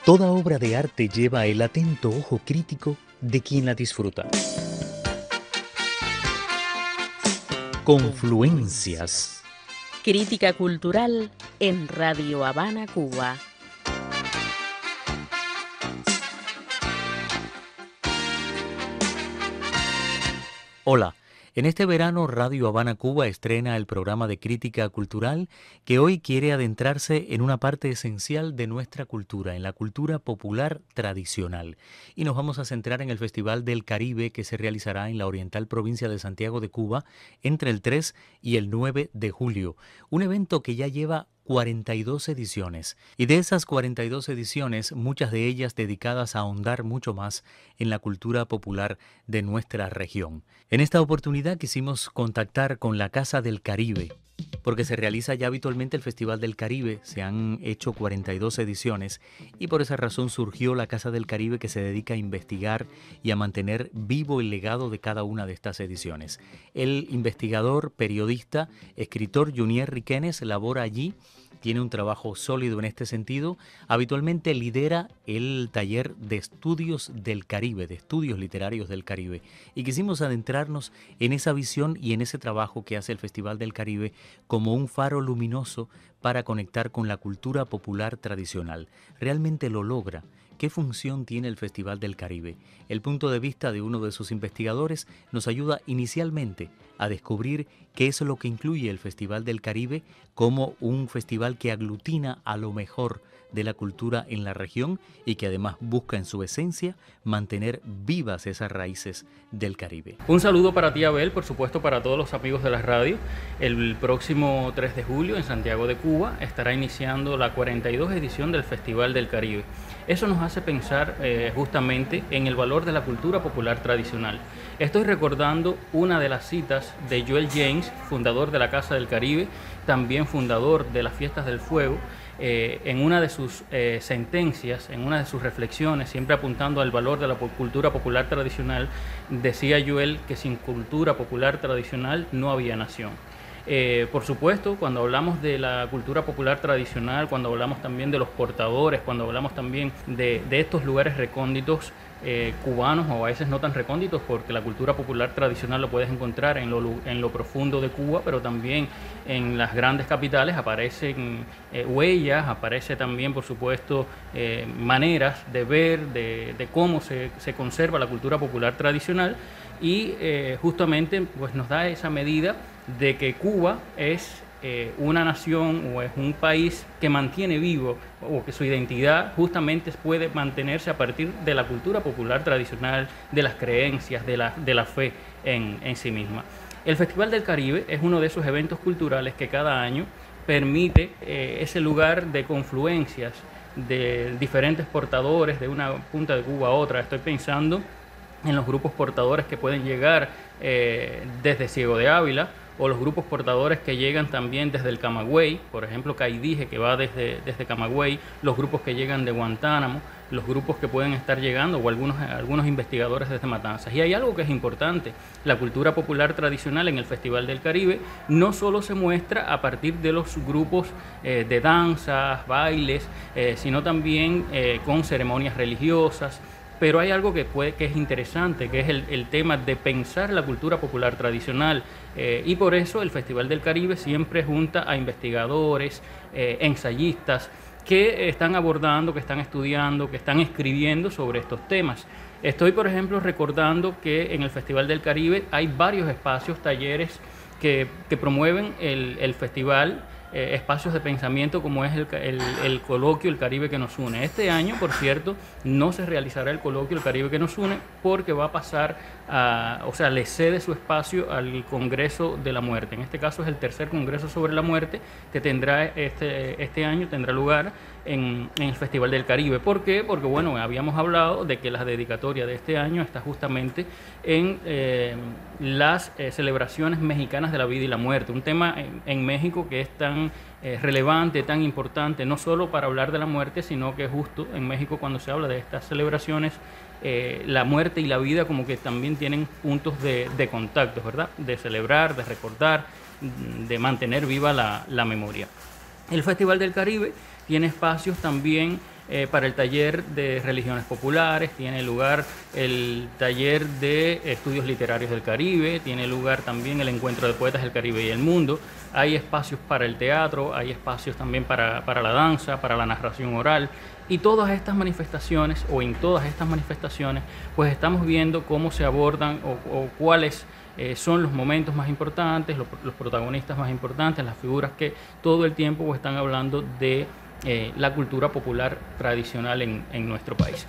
Toda obra de arte lleva el atento ojo crítico de quien la disfruta. Confluencias. Crítica cultural en Radio Habana, Cuba. Hola, en este verano Radio Habana, Cuba estrena el programa de crítica cultural que hoy quiere adentrarse en una parte esencial de nuestra cultura, en la cultura popular tradicional. Y nos vamos a centrar en el Festival del Caribe que se realizará en la oriental provincia de Santiago de Cuba entre el 3 y el 9 de julio. Un evento que ya lleva 42 ediciones, y de esas 42 ediciones, muchas de ellas dedicadas a ahondar mucho más en la cultura popular de nuestra región. En esta oportunidad quisimos contactar con la Casa del Caribe, porque se realiza ya habitualmente el Festival del Caribe, se han hecho 42 ediciones, y por esa razón surgió la Casa del Caribe, que se dedica a investigar y a mantener vivo el legado de cada una de estas ediciones. El investigador, periodista, escritor Junier Riquenes labora allí. Tiene un trabajo sólido en este sentido. Habitualmente lidera el taller de estudios del Caribe, de estudios literarios del Caribe. Y quisimos adentrarnos en esa visión y en ese trabajo que hace el Festival del Caribe como un faro luminoso para conectar con la cultura popular tradicional. ¿Realmente lo logra? ¿Qué función tiene el Festival del Caribe? El punto de vista de uno de sus investigadores nos ayuda inicialmente a descubrir qué es lo que incluye el Festival del Caribe como un festival que aglutina a lo mejor de la cultura en la región y que además busca en su esencia mantener vivas esas raíces del Caribe. Un saludo para ti, Abel, por supuesto para todos los amigos de la radio. El próximo 3 de julio en Santiago de Cuba estará iniciando la 42 edición del Festival del Caribe. Eso nos hace pensar justamente en el valor de la cultura popular tradicional. Estoy recordando una de las citas de Joel James, fundador de la Casa del Caribe, también fundador de las Fiestas del Fuego. En una de sus sentencias, en una de sus reflexiones, siempre apuntando al valor de la cultura popular tradicional, decía Joel que sin cultura popular tradicional no había nación. Por supuesto, cuando hablamos de la cultura popular tradicional, cuando hablamos también de los portadores, cuando hablamos también de estos lugares recónditos cubanos, o a veces no tan recónditos, porque la cultura popular tradicional lo puedes encontrar en lo profundo de Cuba, pero también en las grandes capitales aparecen huellas, aparece también, por supuesto, maneras de ver, de cómo se conserva la cultura popular tradicional, y justamente pues nos da esa medida de que Cuba es una nación o es un país que mantiene vivo, o que su identidad justamente puede mantenerse a partir de la cultura popular tradicional, de las creencias, de la fe en sí misma. El Festival del Caribe es uno de esos eventos culturales que cada año permite ese lugar de confluencias de diferentes portadores de una punta de Cuba a otra. Estoy pensando en los grupos portadores que pueden llegar desde Ciego de Ávila, o los grupos portadores que llegan también desde el Camagüey, por ejemplo Caidije, que va desde Camagüey, los grupos que llegan de Guantánamo, los grupos que pueden estar llegando, o algunos investigadores desde Matanzas. Y hay algo que es importante: la cultura popular tradicional en el Festival del Caribe no solo se muestra a partir de los grupos de danzas, bailes, sino también con ceremonias religiosas. Pero hay algo que es interesante, que es el tema de pensar la cultura popular tradicional, y por eso el Festival del Caribe siempre junta a investigadores, ensayistas, que están abordando, que están estudiando, que están escribiendo sobre estos temas. Estoy, por ejemplo, recordando que en el Festival del Caribe hay varios espacios, talleres que promueven el festival, espacios de pensamiento como es el coloquio El Caribe que nos une. Este año, por cierto, no se realizará el coloquio El Caribe que nos une, porque va a pasar le cede su espacio al Congreso de la Muerte. En este caso es el tercer Congreso sobre la Muerte que tendrá este año, tendrá lugar en el Festival del Caribe. ¿Por qué? Porque bueno, habíamos hablado de que la dedicatoria de este año está justamente en las celebraciones mexicanas de la vida y la muerte, un tema en México que es tan relevante, tan importante, no solo para hablar de la muerte, sino que justo en México, cuando se habla de estas celebraciones, la muerte y la vida como que también tienen puntos de contacto, ¿verdad? De celebrar, de recordar, de mantener viva la memoria. El Festival del Caribe tiene espacios también para el taller de religiones populares, tiene lugar el taller de estudios literarios del Caribe, tiene lugar también el encuentro de poetas del Caribe y el mundo. Hay espacios para el teatro, hay espacios también para la danza, para la narración oral. Y todas estas manifestaciones, o en todas estas manifestaciones, pues estamos viendo cómo se abordan o cuáles son los momentos más importantes, los protagonistas más importantes, las figuras que todo el tiempo pues, están hablando de la cultura popular tradicional en nuestro país.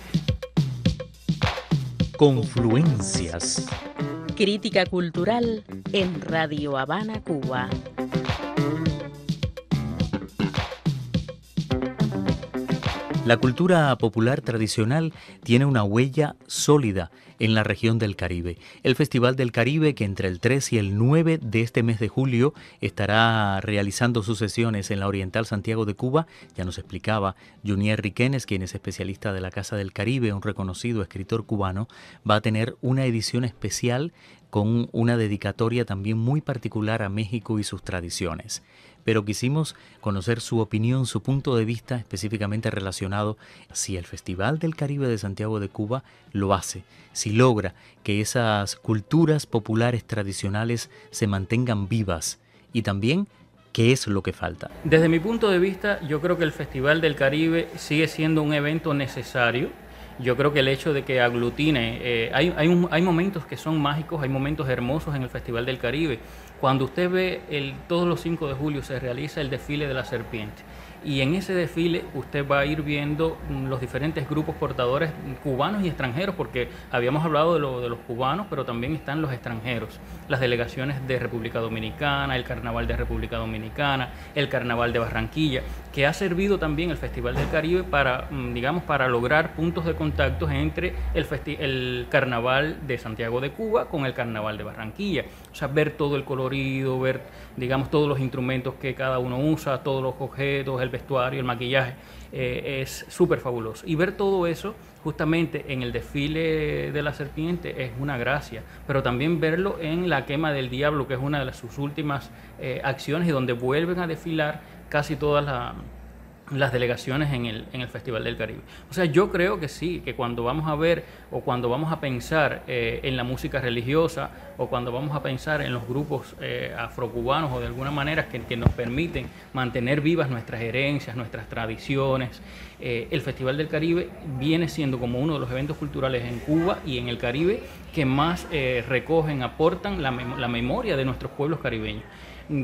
Confluencias. Crítica cultural en Radio Habana, Cuba. La cultura popular tradicional tiene una huella sólida en la región del Caribe. El Festival del Caribe, que entre el 3 y el 9 de este mes de julio estará realizando sus sesiones en la Oriental Santiago de Cuba, ya nos explicaba Junier Riquenes, quien es especialista de la Casa del Caribe, un reconocido escritor cubano, va a tener una edición especial con una dedicatoria también muy particular a México y sus tradiciones. Pero quisimos conocer su opinión, su punto de vista específicamente relacionado si el Festival del Caribe de Santiago de Cuba lo hace, si logra que esas culturas populares tradicionales se mantengan vivas y también qué es lo que falta. Desde mi punto de vista, yo creo que el Festival del Caribe sigue siendo un evento necesario. Yo creo que el hecho de que aglutine, hay momentos que son mágicos, hay momentos hermosos en el Festival del Caribe. Cuando usted ve todos los 5 de julio se realiza el desfile de la serpiente. Y en ese desfile usted va a ir viendo los diferentes grupos portadores cubanos y extranjeros, porque habíamos hablado de los cubanos, pero también están los extranjeros, las delegaciones de República Dominicana, el Carnaval de República Dominicana, el Carnaval de Barranquilla, que ha servido también el Festival del Caribe para, para lograr puntos de contacto entre el Carnaval de Santiago de Cuba con el Carnaval de Barranquilla. O sea, ver todo el colorido, ver, todos los instrumentos que cada uno usa, todos los objetos, el vestuario, el maquillaje, es súper fabuloso. Y ver todo eso justamente en el desfile de la serpiente es una gracia, pero también verlo en la quema del diablo, que es una de sus últimas acciones y donde vuelven a desfilar casi todas las delegaciones en el Festival del Caribe. O sea, yo creo que sí, que cuando vamos a ver o cuando vamos a pensar en la música religiosa o cuando vamos a pensar en los grupos afrocubanos o de alguna manera que nos permiten mantener vivas nuestras herencias, nuestras tradiciones, el Festival del Caribe viene siendo como uno de los eventos culturales en Cuba y en el Caribe que más recogen, aportan la memoria de nuestros pueblos caribeños.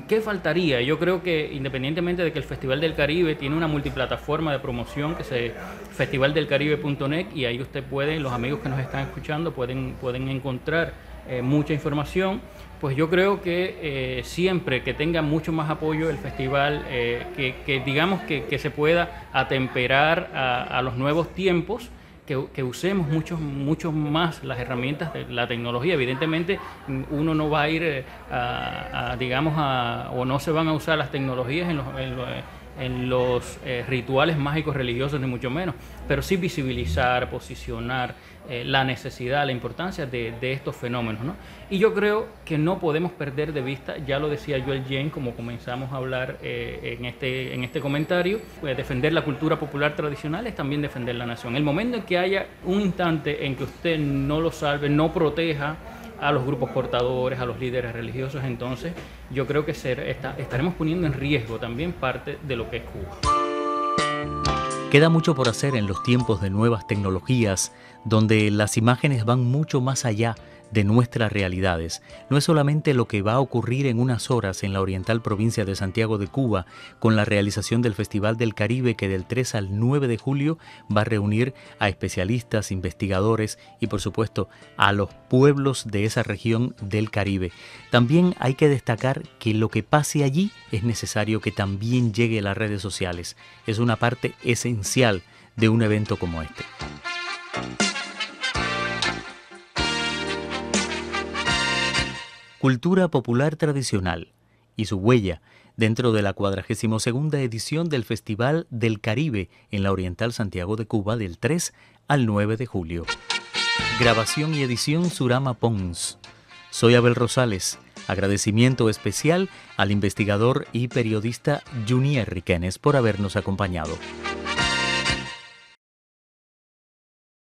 ¿Qué faltaría? Yo creo que independientemente de que el Festival del Caribe tiene una multiplataforma de promoción que es festivaldelcaribe.net y ahí usted puede, los amigos que nos están escuchando pueden encontrar mucha información, pues yo creo que siempre que tenga mucho más apoyo el festival, que se pueda atemperar a los nuevos tiempos, que usemos mucho más las herramientas de la tecnología. Evidentemente uno no va a ir o no se van a usar las tecnologías en los rituales mágicos religiosos, ni mucho menos, pero sí visibilizar, posicionar la necesidad, la importancia de estos fenómenos, ¿no? Y yo creo que no podemos perder de vista, ya lo decía Joel Jen, como comenzamos a hablar en este comentario, defender la cultura popular tradicional es también defender la nación. El momento en que haya un instante en que usted no lo salve, no proteja a los grupos portadores, a los líderes religiosos, entonces yo creo que estaremos poniendo en riesgo también parte de lo que es Cuba. Queda mucho por hacer en los tiempos de nuevas tecnologías, donde las imágenes van mucho más allá de nuestras realidades. No es solamente lo que va a ocurrir en unas horas en la oriental provincia de Santiago de Cuba, con la realización del Festival del Caribe que del 3 al 9 de julio va a reunir a especialistas, investigadores y por supuesto a los pueblos de esa región del Caribe. También hay que destacar que lo que pase allí es necesario que también llegue a las redes sociales. Es una parte esencial de un evento como este. Cultura popular tradicional y su huella dentro de la 42ª edición del Festival del Caribe en la Oriental Santiago de Cuba del 3 al 9 de julio. Grabación y edición Surama Pons. Soy Abel Rosales. Agradecimiento especial al investigador y periodista Junier Riquenes por habernos acompañado.